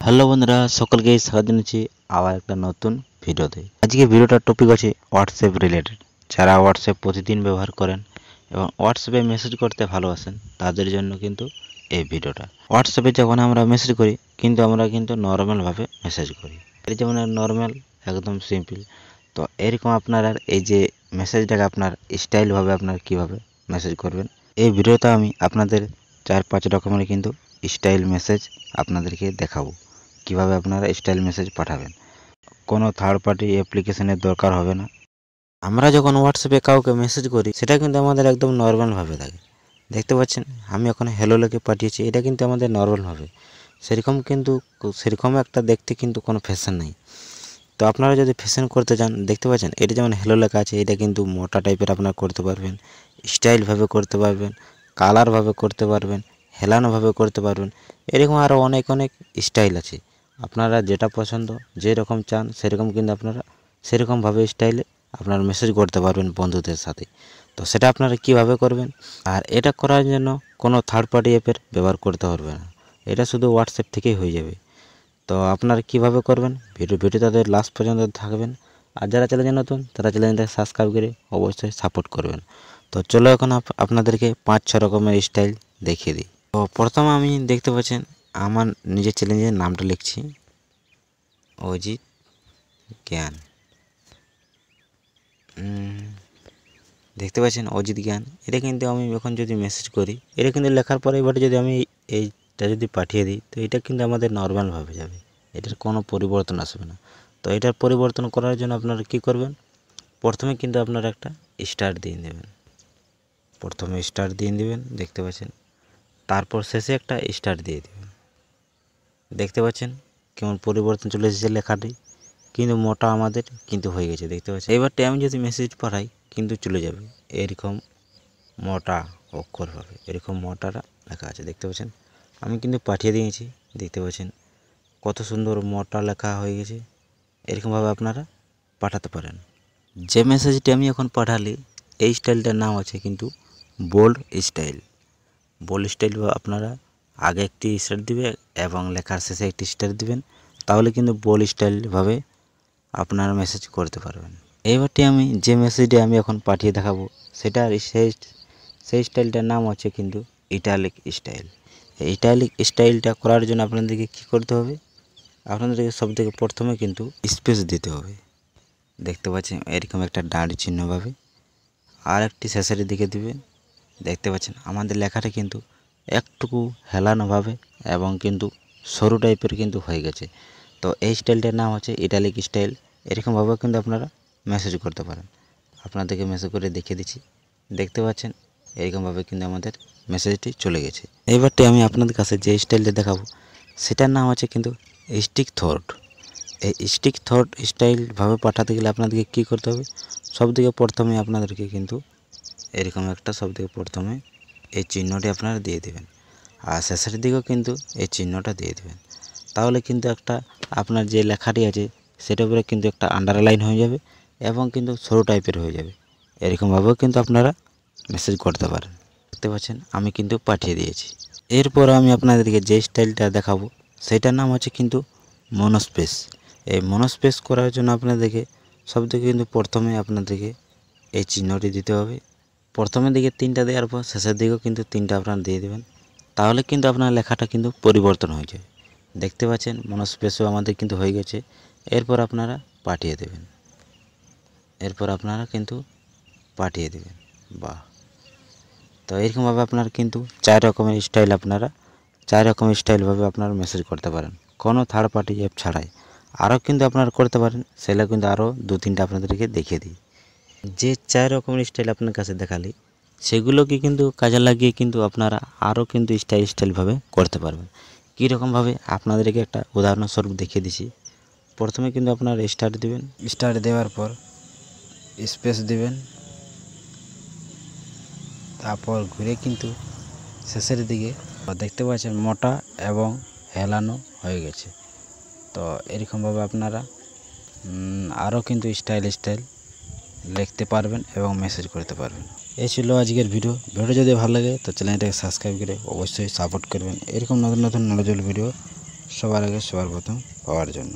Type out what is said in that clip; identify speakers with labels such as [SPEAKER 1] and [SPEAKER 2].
[SPEAKER 1] Hello বন্ধুরা, সকলকে স্বাগত জানাচ্ছি আবার একটা নতুন ভিডিওতে। আজকে ভিডিওটার টপিক আছে হোয়াটসঅ্যাপ রিলেটেড। যারা হোয়াটসঅ্যাপ প্রতিদিন ব্যবহার করেন এবং হোয়াটসঅ্যাপে মেসেজ করতে ভালোবাসেন তাদের জন্য কিন্তু এই ভিডিওটা। হোয়াটসঅ্যাপে যখন আমরা মেসেজ করি আমরা কিন্তু নর্মালভাবে মেসেজ করি, এর যেমন নর্মাল একদম সিম্পল। তো এরকম আপনারা এই যে মেসেজটাকে আপনার স্টাইলভাবে আপনার কিভাবে মেসেজ করবেন, এই ভিডিওতে আমি আপনাদের 4-5 রকমের কিন্তু স্টাইল মেসেজ আপনাদেরকে দেখাবো। কিভাবে আপনারা স্টাইল মেসেজ পাঠাবেন, কোনো থার্ড পার্টি অ্যাপ্লিকেশনের দরকার হবে না। আমরা যখন হোয়াটসঅ্যাপে কাউকে মেসেজ করি সেটা কিন্তু আমাদের একদম নর্মালভাবে থাকে। দেখতে পাচ্ছেন আমি এখন হ্যালো লিখে পাঠিয়েছি, এটা কিন্তু আমাদের নর্মালভাবে। সেরকম একটা দেখতে কিন্তু কোনো ফ্যাশন নেই। তো আপনারা যদি ফ্যাশন করতে চান, দেখতে পাচ্ছেন এটা যেমন হ্যালো লেখা আছে, এটা কিন্তু মোটা টাইপের আপনারা করতে পারবেন, স্টাইলভাবে করতে পারবেন, কালারভাবে করতে পারবেন, হেলানোভাবে করতে পারবেন। এরকম আরও অনেক স্টাইল আছে। আপনারা যেটা পছন্দ, যেরকম চান সেরকম কিন্তু আপনারা সেরকমভাবে স্টাইলে আপনারা মেসেজ করতে পারবেন বন্ধুদের সাথে। তো সেটা আপনারা কিভাবে করবেন, আর এটা করার জন্য কোনো থার্ড পার্টি অ্যাপের ব্যবহার করতে হবে না, এটা শুধু হোয়াটসঅ্যাপ থেকেই হয়ে যাবে। তো আপনারা কিভাবে করবেন ভিডিও তাদের লাস্ট পর্যন্ত থাকবেন। আর যারা চ্যানেলে নতুন তারা চ্যানেলটাকে সাবস্ক্রাইব করে অবশ্যই সাপোর্ট করবেন। তো চলো এখন আপনাদেরকে 5-6 রকমের স্টাইল দেখিয়ে দিই। তো প্রথমে আমি দেখতে পাচ্ছেন আমার নিজের চ্যালেঞ্জের নামটা লিখছি, অজিত জ্ঞান। দেখতে পাচ্ছেন অজিত জ্ঞান, এটা কিন্তু আমি এখন যদি মেসেজ করি, এটা কিন্তু লেখার পরে এবারে যদি আমি এইটা যদি পাঠিয়ে দিই তো এটা কিন্তু আমাদের নর্মালভাবে যাবে, এটার কোনো পরিবর্তন আসবে না। তো এটার পরিবর্তন করার জন্য আপনারা কি করবেন, প্রথমে কিন্তু আপনারা একটা স্টার দিয়ে দেবেন, প্রথমে স্টার দিয়ে দেবেন, দেখতে পাচ্ছেন। তারপর শেষে একটা স্টার দিয়ে দেবেন। দেখতে পাচ্ছেন কেমন পরিবর্তন চলে এসেছে লেখাটি, কিন্তু মোটা আমাদের কিন্তু হয়ে গেছে, দেখতে পাচ্ছেন। এবারটি আমি যদি মেসেজ পাঠাই কিন্তু চলে যাবে এরকম মোটা অক্ষর হবে, এরকম মোটাটা লেখা আছে, দেখতে পাচ্ছেন। আমি কিন্তু পাঠিয়ে দিয়েছি, দেখতে পাচ্ছেন কত সুন্দর মোটা লেখা হয়ে গেছে। এরকমভাবে আপনারা পাঠাতে পারেন। যে মেসেজটি আমি এখন পাঠালি এই স্টাইলটার নাম আছে কিন্তু বোল্ড স্টাইল। বোল্ড স্টাইল আপনারা আগে একটি স্টার দিবে এবং লেখার শেষে একটি স্টার দিবেন, তাহলে কিন্তু বোল্ড স্টাইলভাবে আপনারা মেসেজ করতে পারবেন। এইবারটি আমি যে মেসেজটি আমি এখন পাঠিয়ে দেখাবো সেটার সেই স্টাইলটার নাম হচ্ছে কিন্তু ইটালিক স্টাইল। এই ইটালিক স্টাইলটা করার জন্য আপনাদেরকে কী করতে হবে, আপনাদেরকে সবথেকে প্রথমে কিন্তু স্পেস দিতে হবে। দেখতে পাচ্ছেন এরকম একটা দাঁড়ি চিহ্নভাবে, আর একটি শেষের দিকে দিবেন। দেখতে পাচ্ছেন আমাদের লেখাটা কিন্তু একটুকু হেলানোভাবে এবং কিন্তু সরু টাইপের কিন্তু হয়ে গেছে। তো এই স্টাইলটার নাম হচ্ছে ইটালিক স্টাইল। এরকমভাবে কিন্তু আপনারা মেসেজ করতে পারেন। আপনাদেরকে মেসেজ করে দেখিয়ে দিচ্ছি, দেখতে পাচ্ছেন এরকমভাবে কিন্তু আমাদের মেসেজটি চলে গেছে। এবারটি আমি আপনাদের কাছে যে স্টাইলটা দেখাবো সেটার নাম হচ্ছে কিন্তু স্টিক থট। এই স্টিক থট স্টাইলভাবে পাঠাতে গেলে আপনাদেরকে কী করতে হবে, সবথেকে প্রথমে আপনাদেরকে কিন্তু এরকম একটা সবথেকে প্রথমে এই চিহ্নটি আপনারা দিয়ে দেবেন, আর শেষের দিকেও কিন্তু এই চিহ্নটা দিয়ে দেবেন। তাহলে কিন্তু একটা আপনার যে লেখাটি আছে সেটার উপরে কিন্তু একটা আন্ডারলাইন হয়ে যাবে এবং কিন্তু সরু টাইপের হয়ে যাবে। এরকমভাবেও কিন্তু আপনারা মেসেজ করতে পারেন। দেখতে পাচ্ছেন আমি কিন্তু পাঠিয়ে দিয়েছি। এরপর আমি আপনাদেরকে যে স্টাইলটা দেখাবো সেটার নাম হচ্ছে কিন্তু মনোস্পেস। এই মনোস্পেস করার জন্য আপনাদেরকে সবথেকে কিন্তু প্রথমে আপনাদেরকে এই চিহ্নটি দিতে হবে। প্রথমের দিকে 3টা দেওয়ার পর শেষের দিকেও কিন্তু 3টা আপনারা দিয়ে দেবেন, তাহলে কিন্তু আপনার লেখাটা কিন্তু পরিবর্তন হয়ে যায়। দেখতে পাচ্ছেন মনোস্পেসও আমাদের কিন্তু হয়ে গেছে। এরপর আপনারা পাঠিয়ে দেবেন, বাহ। তো এরকমভাবে আপনার কিন্তু 4 রকমের স্টাইলভাবে আপনারা মেসেজ করতে পারেন, কোনো থার্ড পার্টি অ্যাপ ছাড়াই। আরও কিন্তু আপনারা করতে পারেন, সেগুলো কিন্তু আরও 2-3টা আপনাদেরকে দেখিয়ে দিই। যে 4 রকমের স্টাইল আপনার কাছে দেখালি সেগুলোকে কিন্তু কাজে লাগিয়ে কিন্তু আপনারা আরও কিন্তু স্টাইলভাবে করতে পারবেন। কীরকমভাবে আপনাদেরকে একটা উদাহরণস্বরূপ দেখিয়ে দিচ্ছি। প্রথমে কিন্তু আপনারা স্টার দিবেন, স্টার দেওয়ার পর স্পেস দিবেন, তারপর ঘুরে কিন্তু শেষের দিকে দেখতে পাচ্ছেন মোটা এবং হেলানো হয়ে গেছে। তো এরকমভাবে আপনারা আরও কিন্তু স্টাইল লিখতে পারবেন এবং মেসেজ করতে পারবেন। এই ছিল আজকের ভিডিও যদি ভালো লাগে তো চ্যানেলটাকে সাবস্ক্রাইব করে অবশ্যই সাপোর্ট করবেন। এরকম নতুন নলেজেবল ভিডিও
[SPEAKER 2] সবার আগে সবার প্রথম পাওয়ার জন্য।